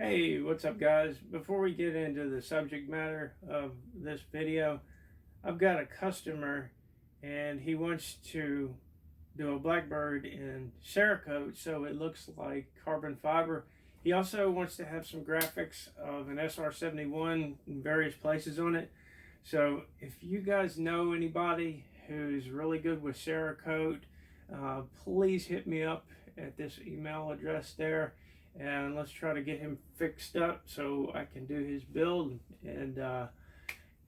Hey, what's up guys? Before we get into the subject matter of this video, I've got a customer and he wants to do a Blackbird in Cerakote so it looks like carbon fiber. He also wants to have some graphics of an SR-71 in various places on it. So if you guys know anybody who's really good with Cerakote, please hit me up at this email address there, and let's try to get him fixed up so I can do his build, and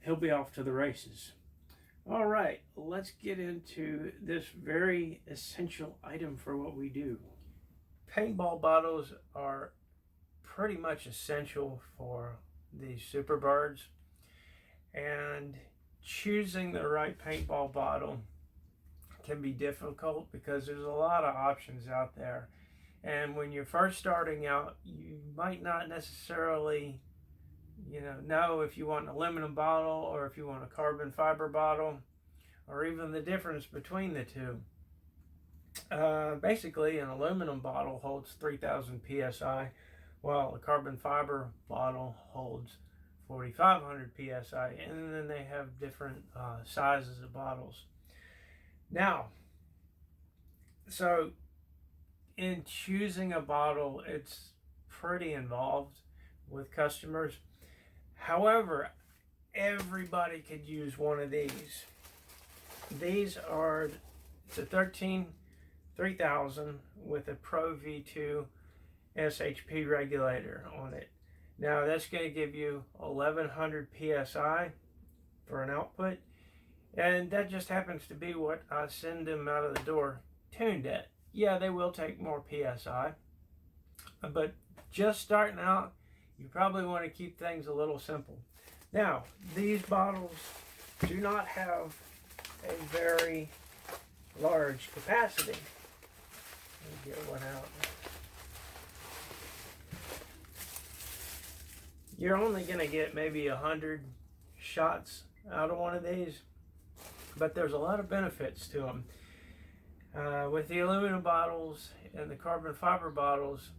he'll be off to the races. All right, let's get into this very essential item for what we do. Paintball bottles are pretty much essential for these Superbirds, and choosing the right paintball bottle can be difficult because there's a lot of options out there. And when you're first starting out, you might not necessarily, know if you want an aluminum bottle or if you want a carbon fiber bottle, or even the difference between the two. Basically, an aluminum bottle holds 3,000 psi, while a carbon fiber bottle holds 4,500 psi, and then they have different sizes of bottles. Now, so in choosing a bottle, it's pretty involved with customers. However, everybody could use one of these. These are the 3000 with a Pro V2 SHP regulator on it. Now that's going to give you 1100 psi for an output, and that just happens to be what I send them out of the door tuned at. Yeah, they will take more psi, but just starting out, you probably want to keep things a little simple. Now, these bottles do not have a very large capacity. Let me get one out. You're only going to get maybe 100 shots out of one of these, but there's a lot of benefits to them. With the aluminum bottles and the carbon fiber bottles,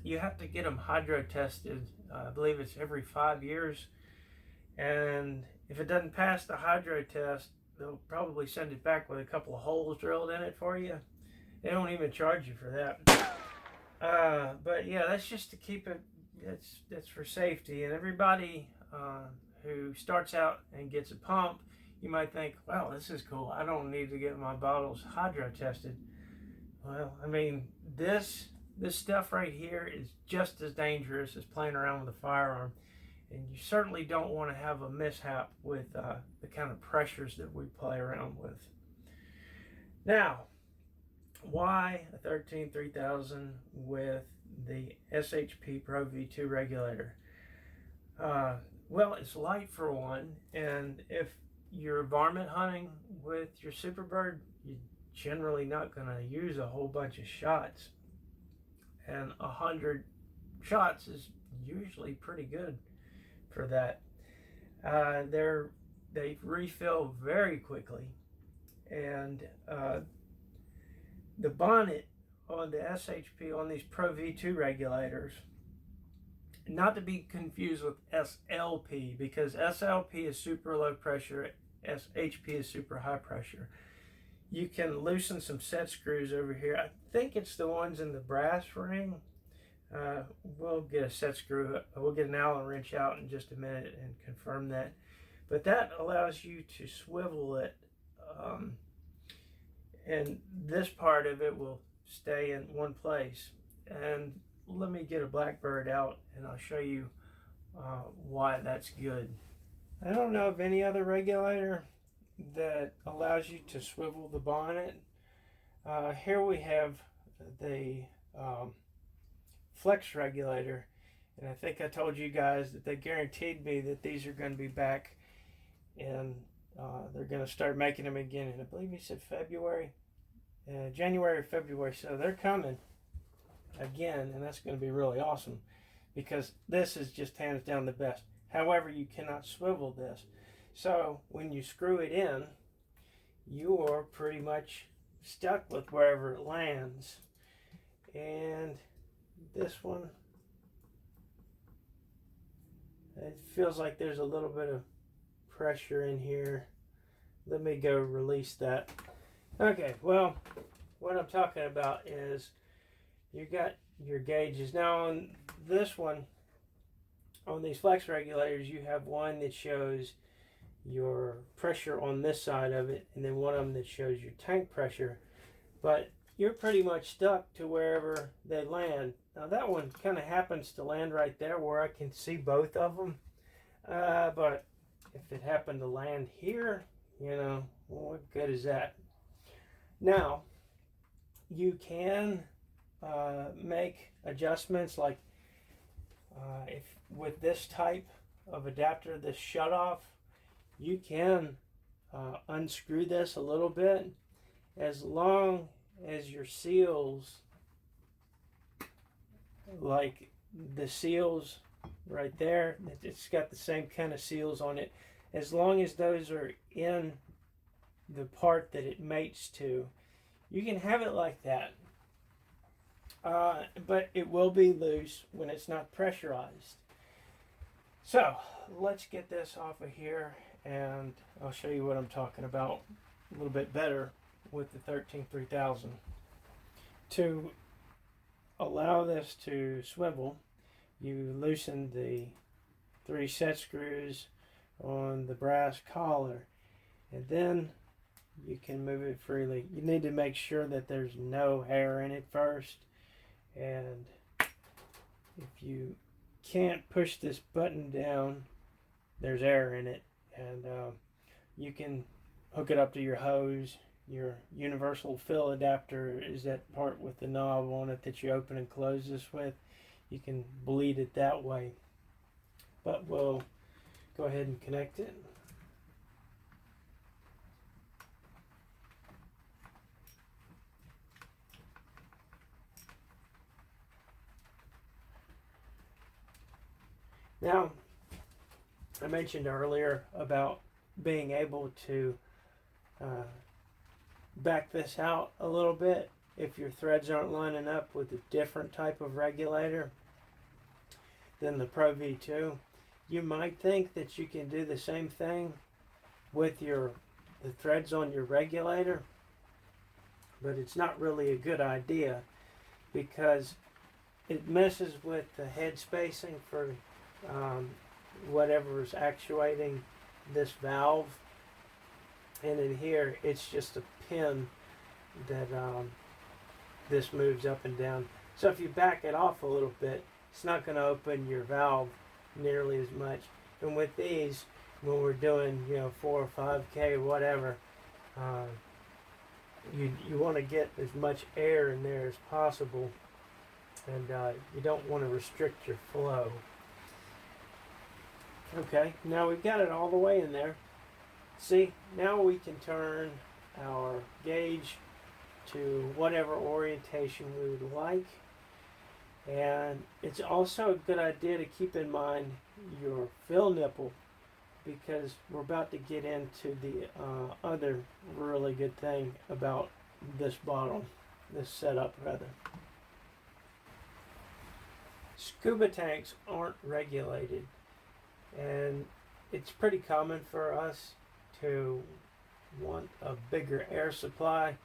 you have to get them hydro tested. I believe it's every 5 years, and if it doesn't pass the hydro test, they'll probably send it back with a couple of holes drilled in it for you. They don't even charge you for that. But yeah, that's just to keep it. That's for safety. And everybody who starts out and gets a pump, you might think, wow, this is cool. I don't need to get my bottles hydro tested. Well, I mean, this stuff right here is just as dangerous as playing around with a firearm. And you certainly don't want to have a mishap with the kind of pressures that we play around with. Now, why a 3000 with the SHP Pro V2 regulator? Well, it's light for one, and if you're varmint hunting with your Superbird, you're generally not going to use a whole bunch of shots, and 100 shots is usually pretty good for that. They refill very quickly, and the bonnet on the SHP on these Pro V2 regulators, not to be confused with SLP, because SLP is super low pressure, SHP is super high pressure. You can loosen some set screws over here. I think it's the ones in the brass ring. We'll get a set screw, we'll get an Allen wrench out in just a minute and confirm that. But that allows you to swivel it, and this part of it will stay in one place. And let me get a Blackbird out and I'll show you why that's good. I don't know of any other regulator that allows you to swivel the bonnet. Here we have the flex regulator, and I think I told you guys that they guaranteed me that these are going to be back, and they're going to start making them again, and I believe he said January or February, so they're coming again, and that's going to be really awesome because this is just hands down the best. However, you cannot swivel this, so when you screw it in, you are pretty much stuck with wherever it lands. And this one It feels like there's a little bit of pressure in here. Let me go release that. Okay, well, what I'm talking about is you got your gauges. Now on this one, on these flex regulators, you have one that shows your pressure on this side of it, and then one of them that shows your tank pressure. But you're pretty much stuck to wherever they land. Now that one kind of happens to land right there where I can see both of them. But if it happened to land here, you know, well, what good is that? Now, you can make adjustments like if with this type of adapter, this shutoff, you can unscrew this a little bit as long as your seals, like the seals right there, it's got the same kind of seals on it, as long as those are in the part that it mates to, you can have it like that. But it will be loose when it's not pressurized. So let's get this off of here and I'll show you what I'm talking about a little bit better with the 13-3000. To allow this to swivel, you loosen the 3 set screws on the brass collar, and then you can move it freely. You need to make sure that there's no air in it first, and if you can't push this button down, there's air in it, and you can hook it up to your hose. Your universal fill adapter is that part with the knob on it that you open and close this with. You can bleed it that way, but we'll go ahead and connect it. Now, I mentioned earlier about being able to back this out a little bit if your threads aren't lining up with a different type of regulator than the Pro V2. You might think that you can do the same thing with the threads on your regulator, but it's not really a good idea because it messes with the head spacing for whatever is actuating this valve, and in here it's just a pin that this moves up and down. So if you back it off a little bit, it's not going to open your valve nearly as much. And with these, when we're doing 4 or 5K, whatever, you want to get as much air in there as possible, and you don't want to restrict your flow. Okay, now we've got it all the way in there. See, now we can turn our gauge to whatever orientation we would like. And it's also a good idea to keep in mind your fill nipple, because we're about to get into the other really good thing about this bottle, this setup rather. Scuba tanks aren't regulated, and it's pretty common for us to want a bigger air supply,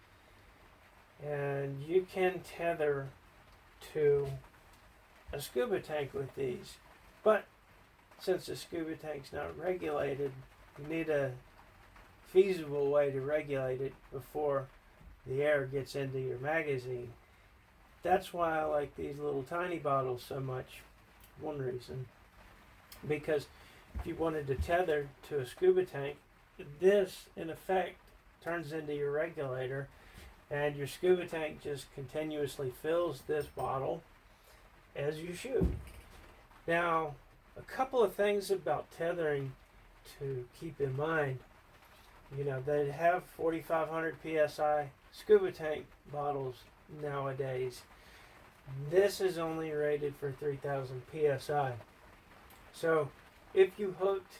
and you can tether to a scuba tank with these, but since the scuba tank's not regulated, you need a feasible way to regulate it before the air gets into your magazine. That's why I like these little tiny bottles so much, one reason. Because if you wanted to tether to a scuba tank, this in effect turns into your regulator, and your scuba tank just continuously fills this bottle as you shoot. Now, a couple of things about tethering to keep in mind. They have 4,500 psi scuba tank bottles nowadays. This is only rated for 3,000 psi. So if you hooked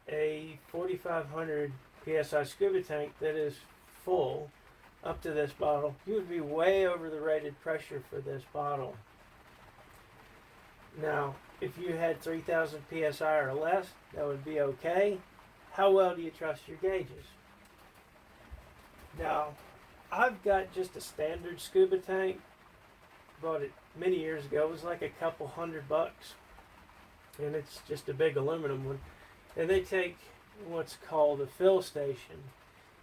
a 4,500 psi scuba tank that is full up to this bottle, you would be way over the rated pressure for this bottle. Now, if you had 3,000 psi or less, that would be okay. How well do you trust your gauges? Now, I've got just a standard scuba tank. Bought it many years ago. It was like a couple $100, and it's just a big aluminum one. And they take what's called a fill station.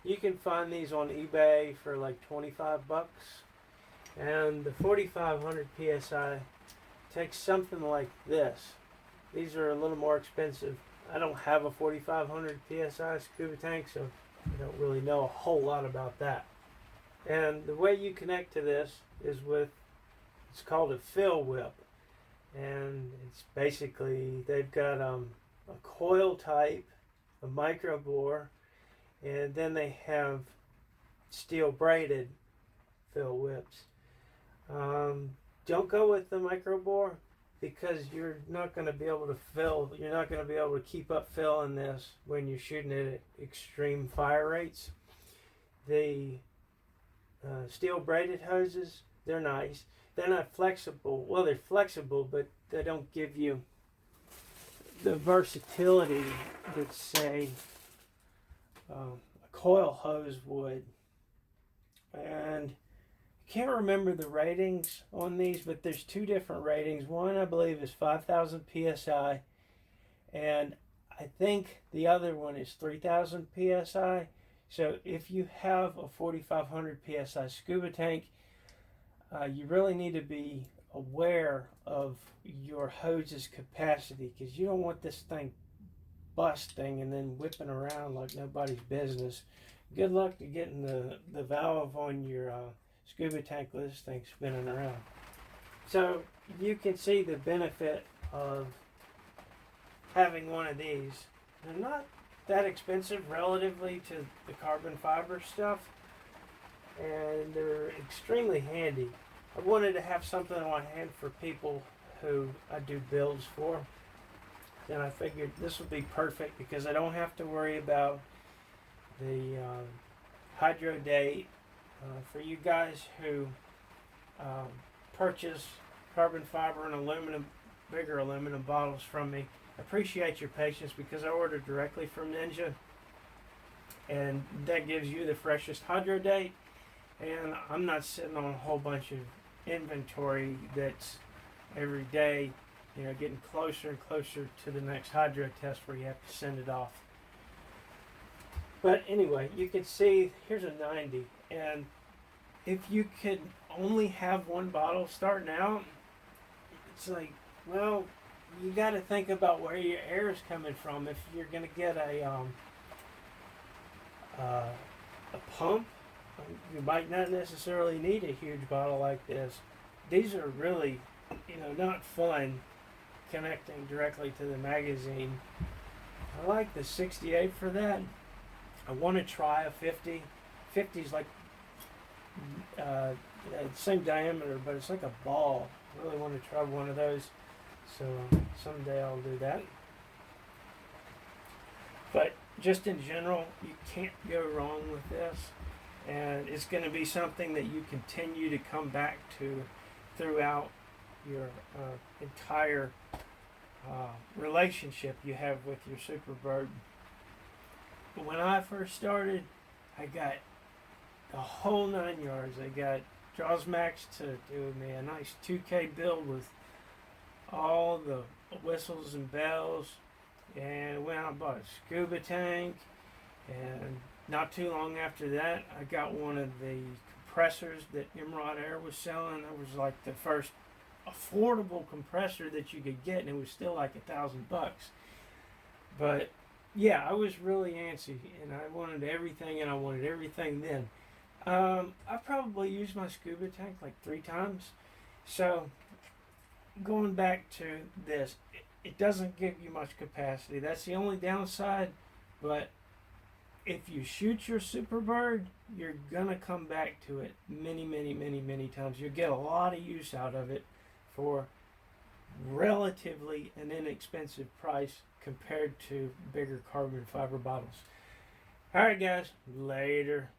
You can find these on eBay for like 25 bucks. And the 4,500 psi takes something like this. These are a little more expensive. I don't have a 4,500 psi scuba tank, so I don't really know a whole lot about that. And the way you connect to this is with, it's called a fill whip. And it's basically, they've got a coil type, a micro bore, and then they have steel braided fill whips. Don't go with the micro bore because you're not going to be able to fill, you're not going to be able to keep up filling this when you're shooting it at extreme fire rates. The steel braided hoses, they're nice. They're not flexible. Well, they're flexible, but they don't give you the versatility that, say, a coil hose would. And I can't remember the ratings on these, but there's two different ratings. One, I believe, is 5,000 psi, and I think the other one is 3,000 psi. So if you have a 4,500 psi scuba tank, you really need to be aware of your hose's capacity, because you don't want this thing busting and then whipping around like nobody's business. Good luck to getting the valve on your scuba tank with this thing spinning around. So you can see the benefit of having one of these. They're not that expensive relatively to the carbon fiber stuff, and they're extremely handy. I wanted to have something on hand for people who I do builds for. Then I figured this would be perfect because I don't have to worry about the hydro date. For you guys who purchase carbon fiber and aluminum, bigger aluminum bottles from me, I appreciate your patience because I ordered directly from Ninja, and that gives you the freshest hydro date, and I'm not sitting on a whole bunch of inventory that's every day, you know, getting closer and closer to the next hydro test where you have to send it off. But anyway, you can see here's a 90, and if you could only have one bottle starting out, it's like, well, you got to think about where your air is coming from. If you're going to get a pump, you might not necessarily need a huge bottle like this. These are really, you know, not fun connecting directly to the magazine. I like the 68 for that. I want to try a 50. 50 is like same diameter, but it's like a ball. I really want to try one of those. So someday I'll do that. But just in general, you can't go wrong with this. And it's going to be something that you continue to come back to throughout your entire relationship you have with your Superbird. When I first started, I got the whole 9 yards. I got Jaws Max to do me a nice 2K build with all the whistles and bells, and went out and bought a scuba tank, and not too long after that I got one of the compressors that Emerald Air was selling. It was like the first affordable compressor that you could get, and it was still like $1,000. But yeah, I was really antsy, and I wanted everything, and I wanted everything then. I probably used my scuba tank like 3 times. So going back to this, it doesn't give you much capacity. That's the only downside. But if you shoot your Superbird, you're gonna come back to it many, many, many, many times. You'll get a lot of use out of it for relatively an inexpensive price compared to bigger carbon fiber bottles. Alright guys, later.